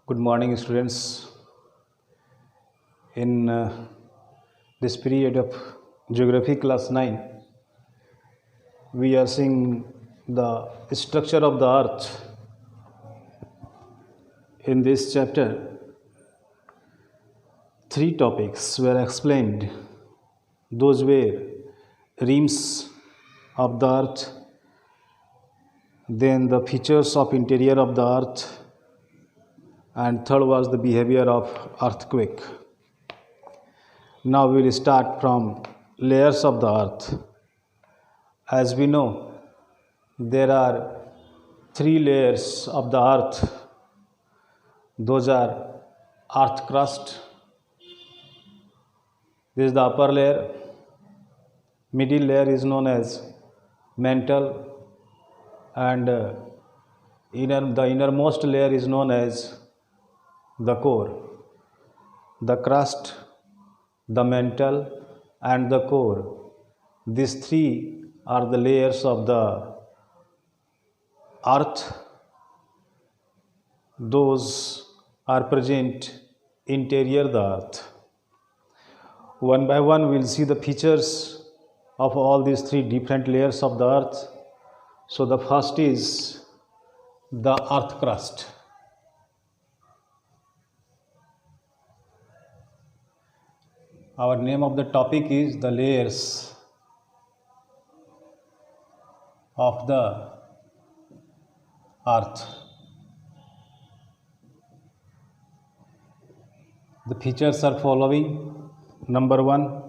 Good morning, students. In this period of Geography class 9, we are seeing the structure of the earth. In this chapter, three topics were explained. Those were rims of the earth, then the features of interior of the earth, and third was the behavior of earthquake. Now we will start from layers of the earth. As we know, there are three layers of the earth. Those are earth crust. This is the upper layer. Middle layer is known as mantle, and the innermost layer is known as the core. The crust, the mantle, and the core. These three are the layers of the earth. Those are present interior the earth. One by one we will see the features of all these three different layers of the earth. So the first is the earth crust. Our name of the topic is the layers of the earth. The features are following. Number one,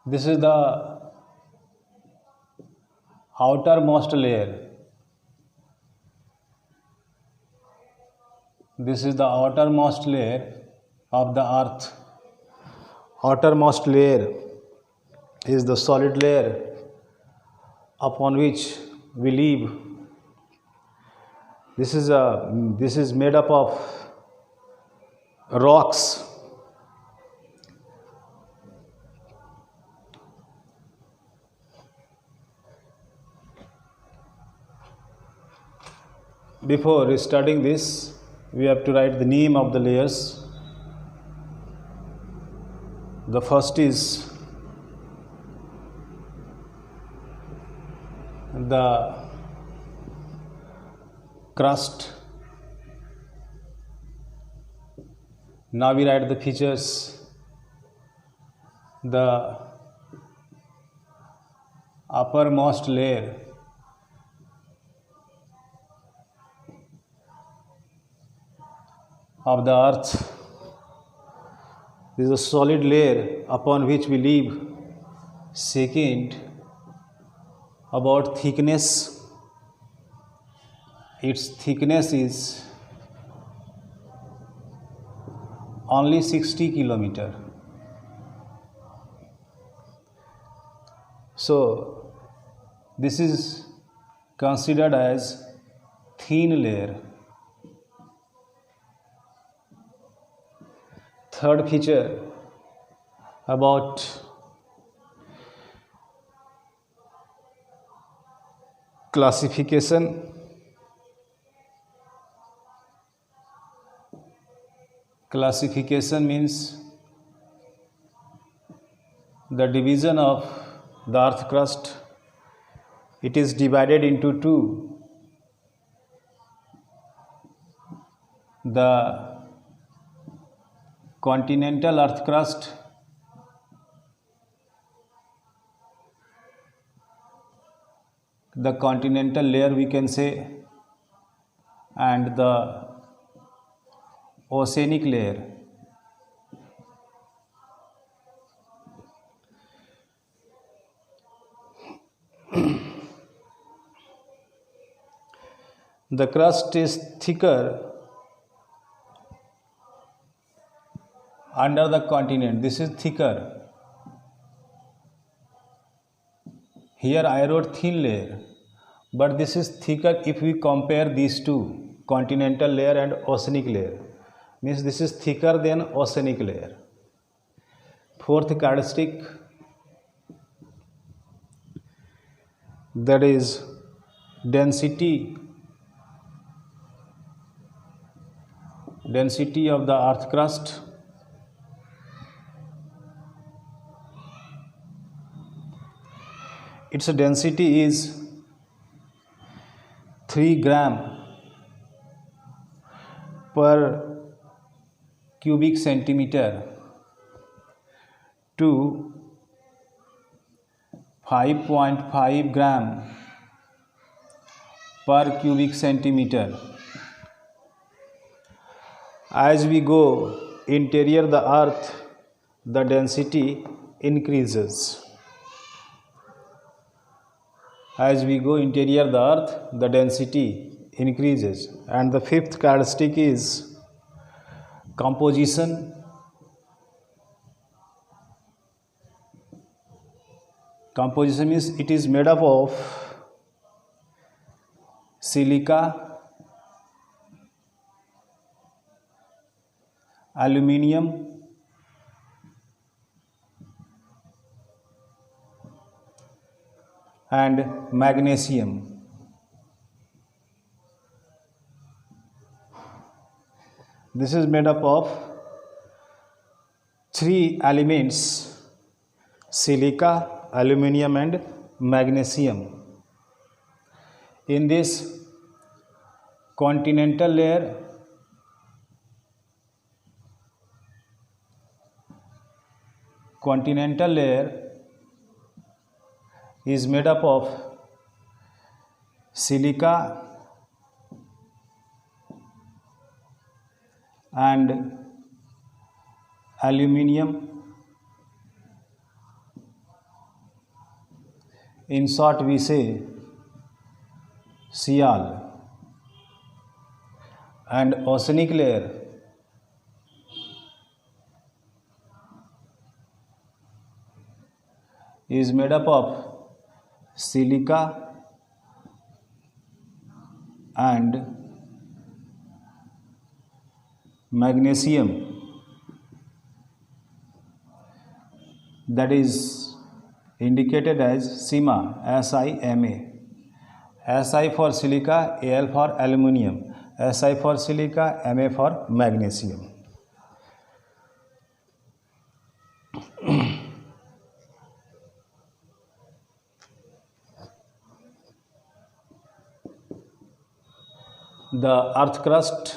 this is the outermost layer. This is the outermost layer of the earth. Outermost layer is the solid layer upon which we live. This is made up of rocks. Before starting this, we have to write the name of the layers. The first is the crust. Now we write the features. The uppermost layer of the earth. This is a solid layer upon which we live. Second, about thickness. Its thickness is only 60 kilometer. So this is considered as thin layer. Third feature about classification. Classification means the division of the earth crust. It is divided into two. The continental earth crust the continental layer we can say, and the oceanic layer. The crust is thicker under the continent. This is thicker. Here I wrote thin layer, but this is thicker if we compare these two, continental layer and oceanic layer. Means this is thicker than oceanic layer. Fourth characteristic, that is density density of the earth crust. Its density is 3 gram per cubic centimeter to 5.5 gram per cubic centimeter. As we go interior the earth, the density increases. As we go interior the earth, the density increases. And the fifth characteristic is composition. Composition means it is made up of silica, aluminium, and magnesium. This is made up of 3 elements: silica, aluminium, and magnesium. In this continental layer, is made up of silica and aluminium. In short, we say Sial. And oceanic layer is made up of silica and magnesium, that is indicated as SIMA, S-I-M-A. Si for silica, Al for aluminium, Si for silica, Ma for magnesium. The earth crust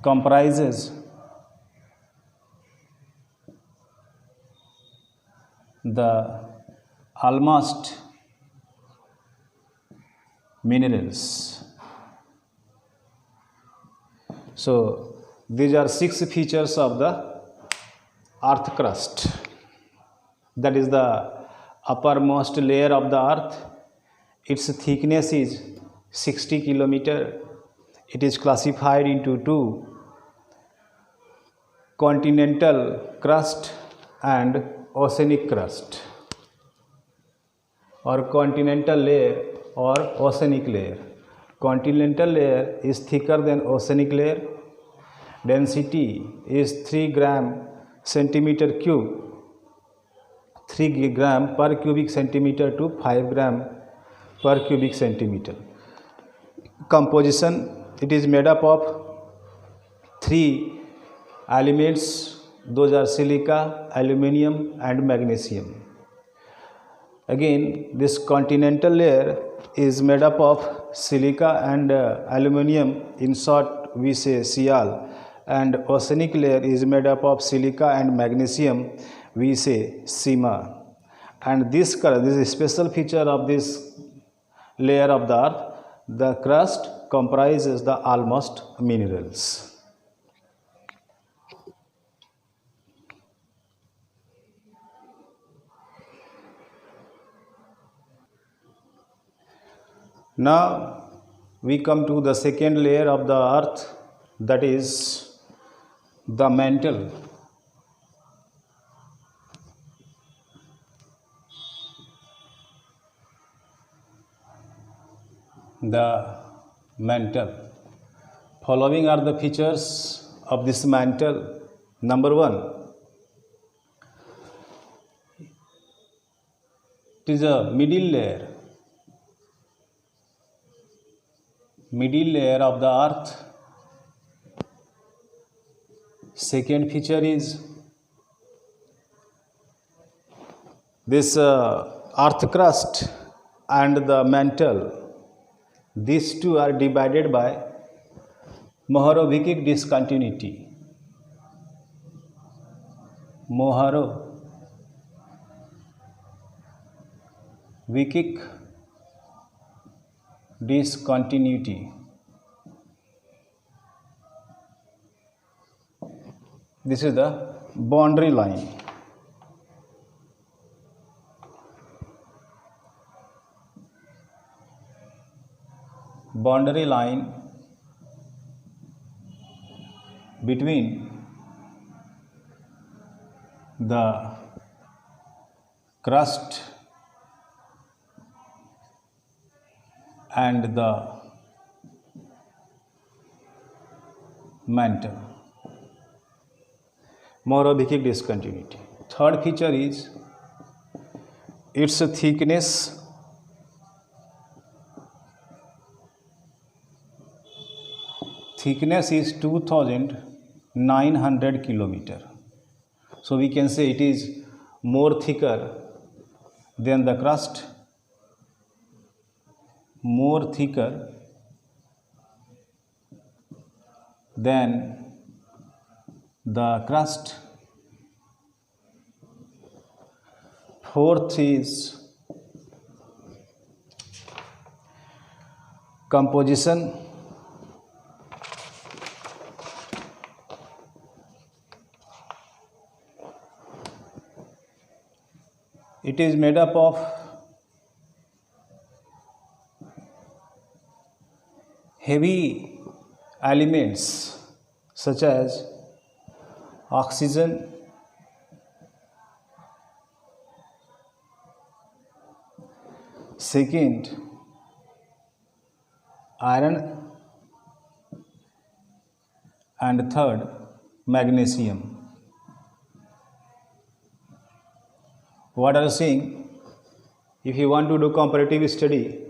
comprises the almost minerals. So these are 6 features of the earth crust. That is the uppermost layer of the earth. Its thickness is 60 kilometer. It is classified into 2: continental crust and oceanic crust, or continental layer or oceanic layer. Continental layer is thicker than oceanic layer. Density is 3 gram centimeter cube, 3 gram per cubic centimeter to 5 gram per cubic centimeter. Composition, it is made up of 3 elements. Those are silica, aluminium, and magnesium. Again, this continental layer is made up of silica and aluminium. In short, we say Sial. And oceanic layer is made up of silica and magnesium. We say SIMA. And this special feature of this layer of the earth, the crust comprises the almost minerals. Now we come to the second layer of the earth, that is the mantle. The mantle. Following are the features of this mantle. Number 1, It is a middle layer of the earth. Second feature is this earth crust and the mantle. These two are divided by Mohorovicic discontinuity. Mohorovicic discontinuity. This is the boundary line. Boundary line between the crust and the mantle. Mohorovicic discontinuity. Third feature is its thickness. Thickness is 2900 kilometer. So we can say it is more thicker than the crust, more thicker than the crust. Fourth is composition. It is made up of heavy elements such as oxygen, second iron, and third magnesium. What are you saying? If you want to do comparative study,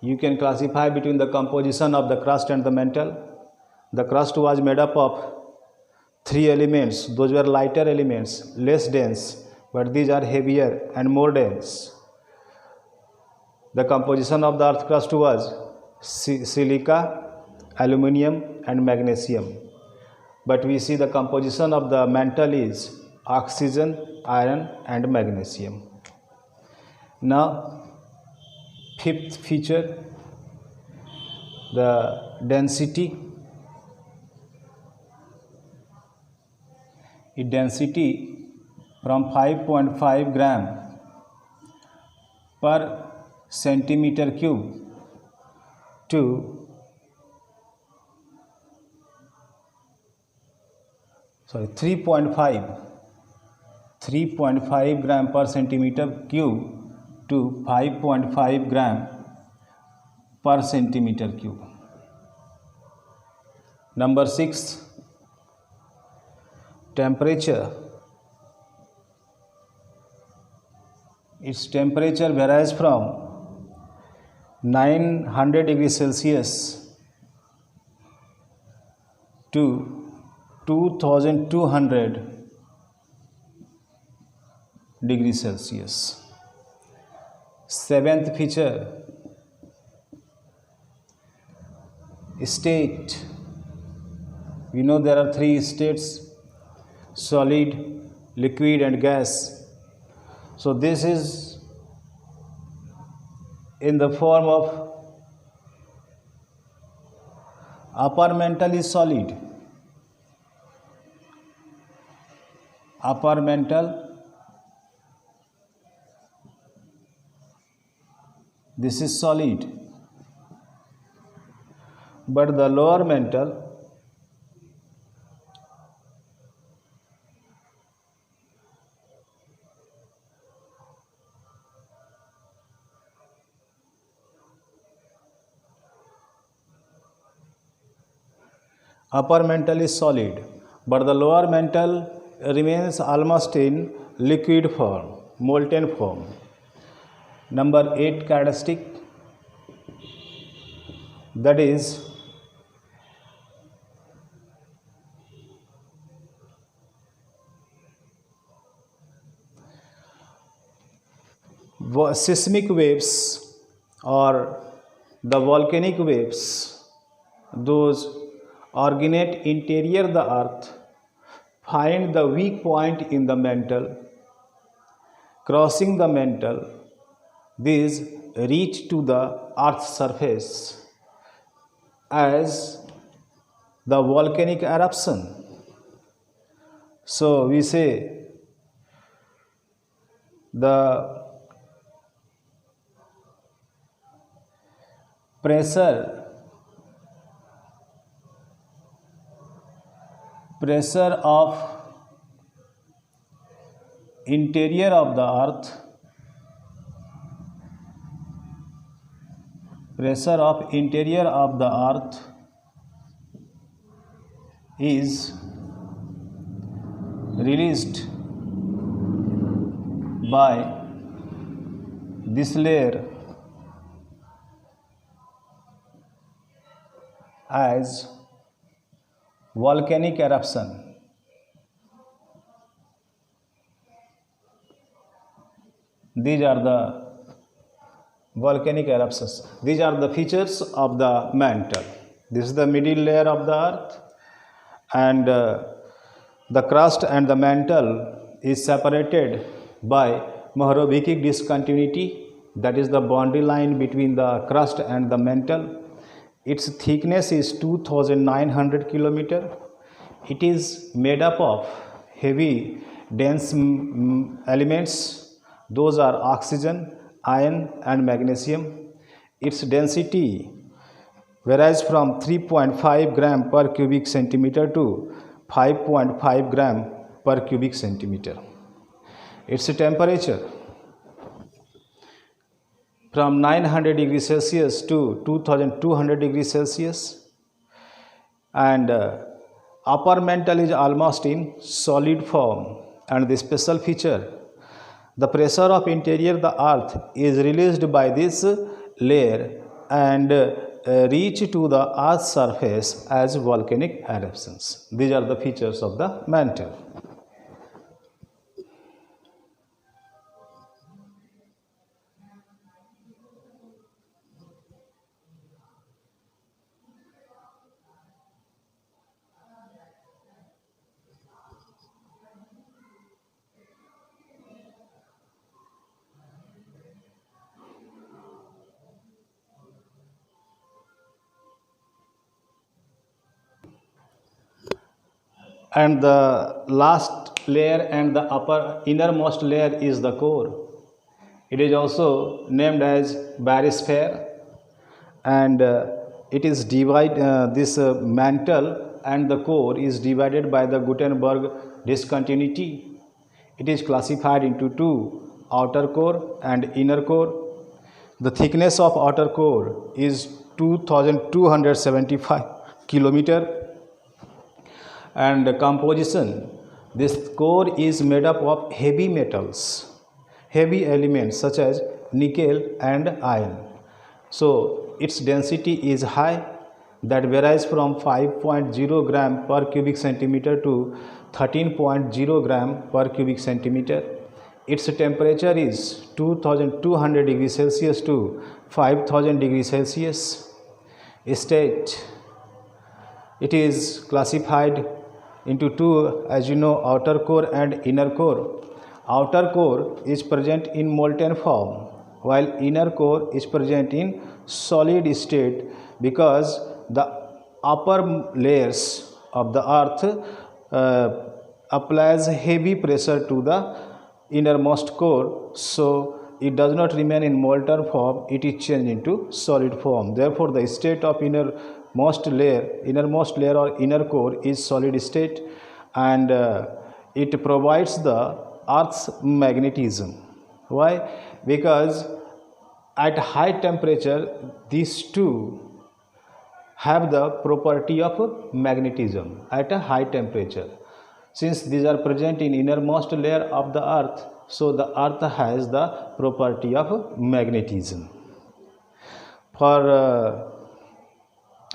you can classify between the composition of the crust and the mantle. The crust was made up of three elements. Those were lighter elements, less dense, but these are heavier and more dense. The composition of the earth crust was silica, aluminium, and magnesium. But we see the composition of the mantle is oxygen, iron, and magnesium. Now, fifth feature, the density. Its density from 5.5 gram per centimeter cube to 3.5 gram per centimeter cube to 5.5 gram per centimeter cube. Number 6, temperature. Its temperature varies from 900 degrees Celsius to 2200 degrees Celsius. Seventh feature, state. We know there are three states: solid, liquid, and gas. So this is in the form of upper mantle is solid. Upper mantle, this is solid, but the lower mantle is solid, but the lower mantle remains almost in liquid form, molten form. Number 8 characteristic, that is seismic waves or the volcanic waves, those originate interior the earth, find the weak point in the mantle, crossing the mantle, these reach to the earth's surface as the volcanic eruption. So we say the pressure of interior of the earth, is released by this layer as volcanic eruption. These are the volcanic eruptions. These are the features of the mantle. This is the middle layer of the earth, and the crust and the mantle is separated by Mohorovičić discontinuity, that is the boundary line between the crust and the mantle. Its thickness is 2900 km. It is made up of heavy dense elements. Those are oxygen, iron and magnesium. Its density varies from 3.5 gram per cubic centimeter to 5.5 gram per cubic centimeter. Its temperature from 900 degrees Celsius to 2200 degrees Celsius, and upper mantle is almost in solid form. And the special feature, the pressure of interior the earth is released by this layer and reach to the earth's surface as volcanic eruptions. These are the features of the mantle. And the last layer and the innermost layer is the core. It is also named as barysphere, and it is this mantle and the core is divided by the Gutenberg discontinuity. It is classified into two, outer core and inner core. The thickness of outer core is 2275 km. And the composition, this core is made up of heavy metals, heavy elements such as nickel and iron. So its density is high, that varies from 5.0 gram per cubic centimeter to 13.0 gram per cubic centimeter. Its temperature is 2200 degrees Celsius to 5000 degrees Celsius. State, it is classified into two, as you know, outer core and inner core. Outer core is present in molten form, while inner core is present in solid state, because the upper layers of the earth applies heavy pressure to the innermost core, so it does not remain in molten form, it is changed into solid form. Therefore the state of innermost layer or inner core is solid state, and it provides the earth's magnetism. Why? Because at high temperature these two have the property of magnetism at a high temperature. Since these are present in innermost layer of the earth, So the earth has the property of magnetism. For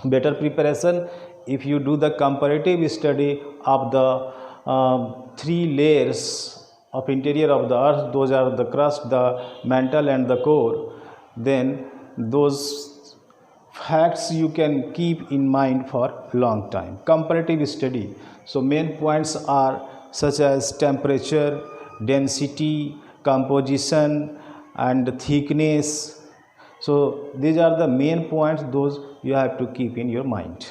better preparation, if you do the comparative study of the three layers of interior of the earth, those are the crust, the mantle and the core, then those facts you can keep in mind for long time. Comparative study. So main points are such as temperature, density, composition and thickness. So these are the main points, those you have to keep in your mind.